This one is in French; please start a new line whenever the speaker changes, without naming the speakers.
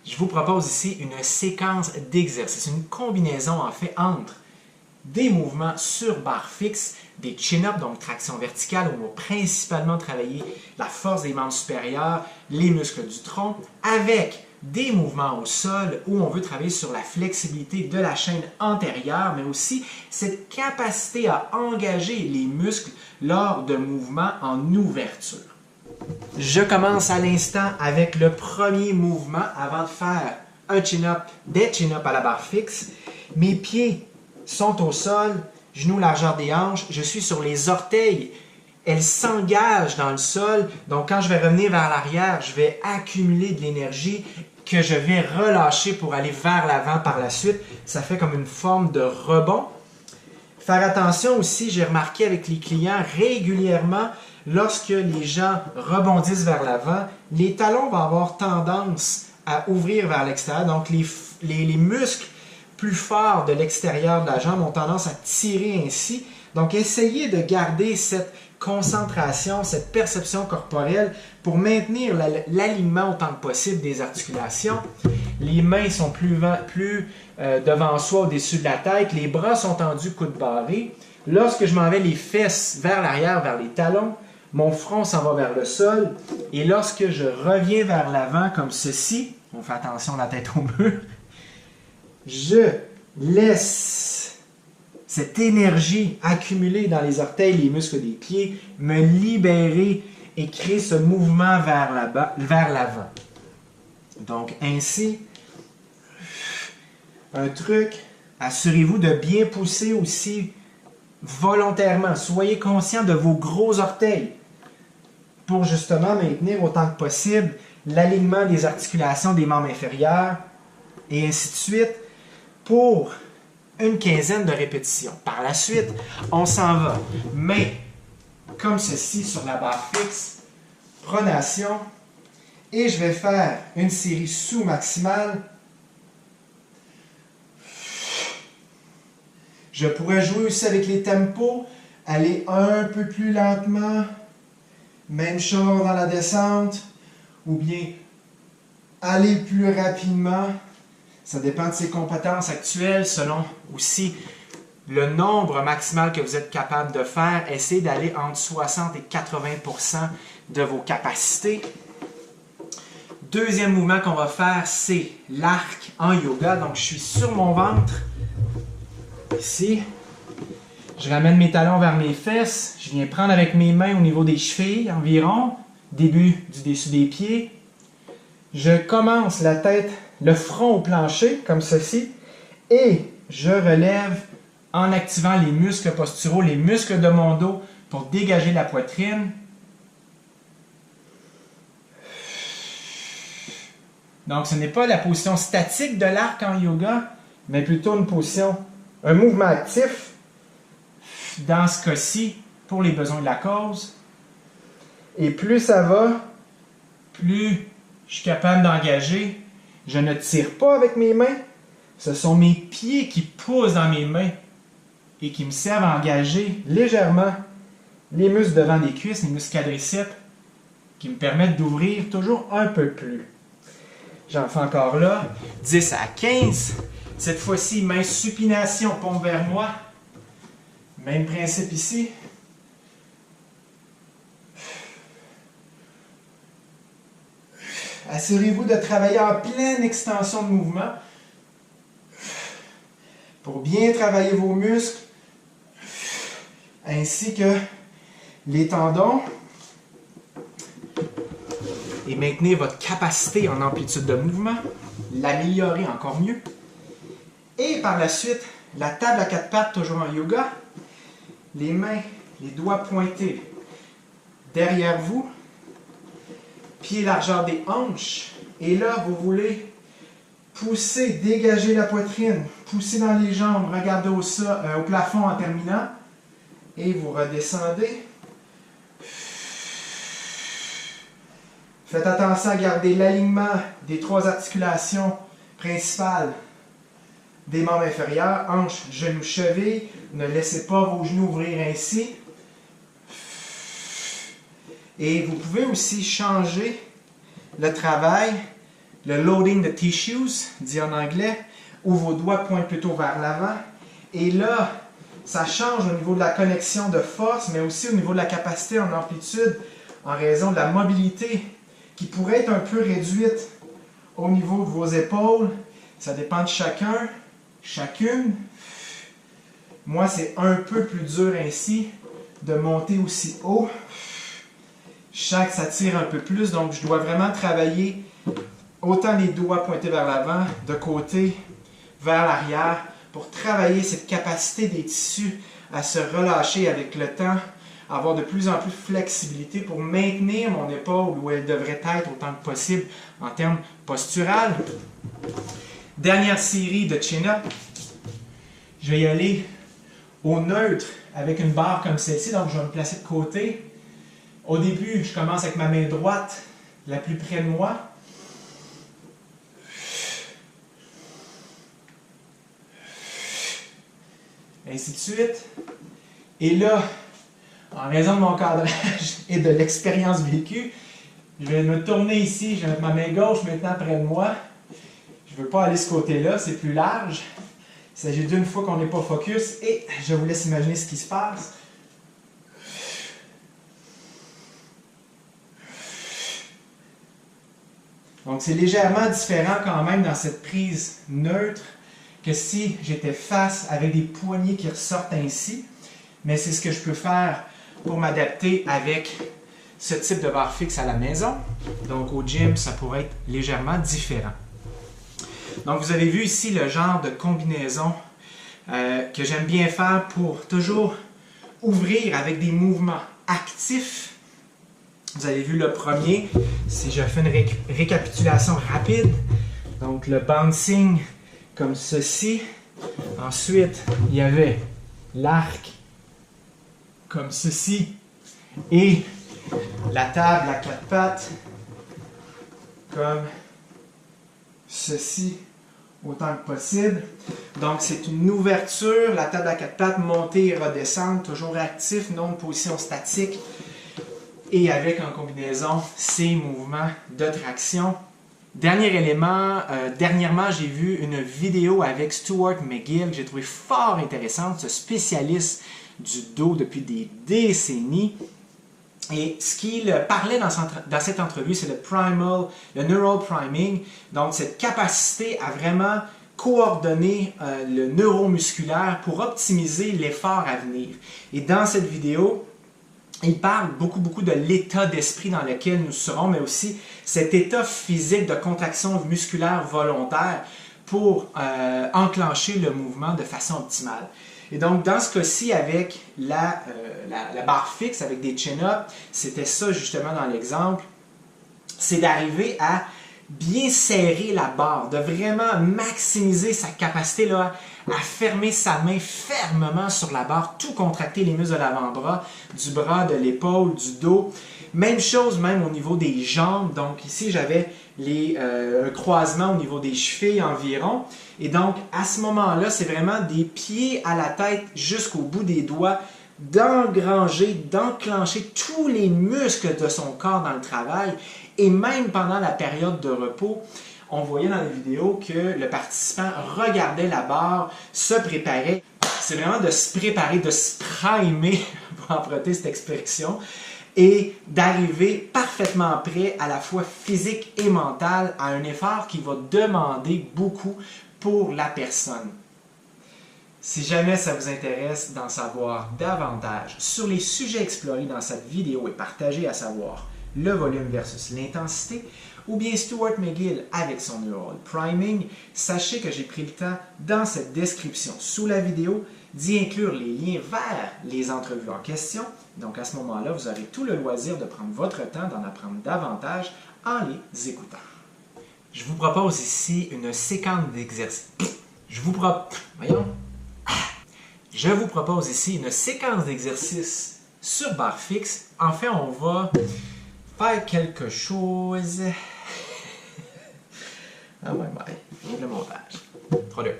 Je vous propose ici une séquence d'exercices, une combinaison en fait entre des mouvements sur barre fixe, des chin-ups, donc traction verticale, où on va principalement travailler la force des membres supérieurs, les muscles du tronc, avec des mouvements au sol où on veut travailler sur la flexibilité de la chaîne antérieure, mais aussi cette capacité à engager les muscles lors de mouvements en ouverture. Je commence à l'instant avec le premier mouvement avant de faire un chin-up, des chin-ups à la barre fixe. Mes pieds sont au sol, genoux largeur des hanches, je suis sur les orteils. Elles s'engagent dans le sol, donc quand je vais revenir vers l'arrière, je vais accumuler de l'énergie que je vais relâcher pour aller vers l'avant par la suite. Ça fait comme une forme de rebond. Faire attention aussi, j'ai remarqué avec les clients régulièrement, lorsque les gens rebondissent vers l'avant, les talons vont avoir tendance à ouvrir vers l'extérieur, donc les muscles plus forts de l'extérieur de la jambe ont tendance à tirer ainsi. Donc, essayez de garder cette concentration, cette perception corporelle pour maintenir l'alignement autant que possible des articulations. Les mains sont plus devant soi au-dessus de la tête, les bras sont tendus, coudes barrés. Lorsque je m'en vais les fesses vers l'arrière, vers les talons, mon front s'en va vers le sol. Et lorsque je reviens vers l'avant comme ceci, on fait attention à la tête au mur, je laisse cette énergie accumulée dans les orteils, les muscles des pieds, me libérer et créer ce mouvement vers l'avant. Donc ainsi, un truc, assurez-vous de bien pousser aussi volontairement. Soyez conscient de vos gros orteils pour justement maintenir autant que possible l'alignement des articulations des membres inférieurs et ainsi de suite pour une quinzaine de répétitions. Par la suite, on s'en va. Main comme ceci sur la barre fixe, pronation, et je vais faire une série sous-maximale. Je pourrais jouer aussi avec les tempos, aller un peu plus lentement, même chose dans la descente, ou bien aller plus rapidement. Ça dépend de ses compétences actuelles, selon aussi le nombre maximal que vous êtes capable de faire. Essayez d'aller entre 60 et 80% de vos capacités. Deuxième mouvement qu'on va faire, c'est l'arc en yoga. Donc, je suis sur mon ventre, ici. Je ramène mes talons vers mes fesses. Je viens prendre avec mes mains au niveau des chevilles environ, début du dessus des pieds. Je commence la tête, le front au plancher, comme ceci, et je relève en activant les muscles posturaux, les muscles de mon dos pour dégager la poitrine. Donc, ce n'est pas la position statique de l'arc en yoga, mais plutôt une position, un mouvement actif, dans ce cas-ci, pour les besoins de la cause. Et plus ça va, plus je suis capable d'engager. Je ne tire pas avec mes mains. Ce sont mes pieds qui poussent dans mes mains et qui me servent à engager légèrement les muscles devant des cuisses, les muscles quadriceps, qui me permettent d'ouvrir toujours un peu plus. J'en fais encore là. 10 à 15. Cette fois-ci, main supination, pompe vers moi. Même principe ici. Assurez-vous de travailler en pleine extension de mouvement pour bien travailler vos muscles ainsi que les tendons et maintenir votre capacité en amplitude de mouvement, l'améliorer encore mieux. Et par la suite, la table à quatre pattes, toujours en yoga, les mains, les doigts pointés derrière vous, pieds largeur des hanches, et là, vous voulez pousser, dégager la poitrine, pousser dans les jambes, regardez au plafond en terminant, et vous redescendez. Faites attention à garder l'alignement des trois articulations principales des membres inférieurs, hanches, genoux, chevilles. Ne laissez pas vos genoux ouvrir ainsi. Et vous pouvez aussi changer le travail. le loading the tissues, dit en anglais, où vos doigts pointent plutôt vers l'avant. Et là, ça change au niveau de la connexion de force, mais aussi au niveau de la capacité en amplitude, en raison de la mobilité qui pourrait être un peu réduite au niveau de vos épaules. Ça dépend de chacun, chacune. Moi, c'est un peu plus dur ainsi de monter aussi haut. Chaque s'attire un peu plus, donc je dois vraiment travailler autant les doigts pointés vers l'avant, de côté, vers l'arrière, pour travailler cette capacité des tissus à se relâcher avec le temps, avoir de plus en plus de flexibilité pour maintenir mon épaule où elle devrait être autant que possible en termes postural. Dernière série de chin-up. Je vais y aller au neutre avec une barre comme celle-ci, donc je vais me placer de côté. Au début, je commence avec ma main droite la plus près de moi. Ainsi de suite. Et là, en raison de mon cadrage et de l'expérience vécue, je vais me tourner ici, je vais mettre ma main gauche maintenant près de moi. Je ne veux pas aller de ce côté-là, c'est plus large. Il s'agit d'une fois qu'on n'est pas focus et je vous laisse imaginer ce qui se passe. Donc c'est légèrement différent quand même dans cette prise neutre que si j'étais face avec des poignets qui ressortent ainsi. Mais c'est ce que je peux faire pour m'adapter avec ce type de barre fixe à la maison. Donc au gym, ça pourrait être légèrement différent. Donc vous avez vu ici le genre de combinaison que j'aime bien faire pour toujours ouvrir avec des mouvements actifs. Vous avez vu le premier, si je fais une récapitulation rapide, donc le bouncing comme ceci. Ensuite, il y avait l'arc comme ceci et la table à quatre pattes comme ceci autant que possible. Donc c'est une ouverture, la table à quatre pattes, monter et redescendre, toujours actif, non de position statique. Et avec en combinaison ces mouvements de traction. Dernier élément, dernièrement j'ai vu une vidéo avec Stuart McGill que j'ai trouvé fort intéressante, ce spécialiste du dos depuis des décennies. Et ce qu'il parlait dans cette entrevue, c'est le neural priming, donc cette capacité à vraiment coordonner le neuromusculaire pour optimiser l'effort à venir. Et dans cette vidéo, il parle beaucoup de l'état d'esprit dans lequel nous serons, mais aussi cet état physique de contraction musculaire volontaire pour enclencher le mouvement de façon optimale. Et donc, dans ce cas-ci, avec la barre fixe, avec des chin-ups, c'était ça justement dans l'exemple, c'est d'arriver à bien serrer la barre, de vraiment maximiser sa capacité là, à fermer sa main fermement sur la barre, tout contracter les muscles de l'avant-bras, du bras, de l'épaule, du dos. Même chose même au niveau des jambes. Donc ici, j'avais un croisement au niveau des chevilles environ. Et donc, à ce moment-là, c'est vraiment des pieds à la tête jusqu'au bout des doigts, d'enclencher tous les muscles de son corps dans le travail. Et même pendant la période de repos, on voyait dans les vidéos que le participant regardait la barre, se préparait. C'est vraiment de se préparer, de se primer, pour emprunter cette expression, et d'arriver parfaitement prêt à la fois physique et mental à un effort qui va demander beaucoup pour la personne. Si jamais ça vous intéresse d'en savoir davantage sur les sujets explorés dans cette vidéo et partagés, à savoir le volume versus l'intensité, ou bien Stuart McGill avec son neural priming, sachez que j'ai pris le temps dans cette description sous la vidéo d'y inclure les liens vers les entrevues en question. Donc à ce moment-là, vous aurez tout le loisir de prendre votre temps d'en apprendre davantage en les écoutant. Je vous propose ici une séquence d'exercices. Je vous propose ici une séquence d'exercices sur barre fixe. En fait, on va faire quelque chose. Ah ouais, le montage. Trop dur.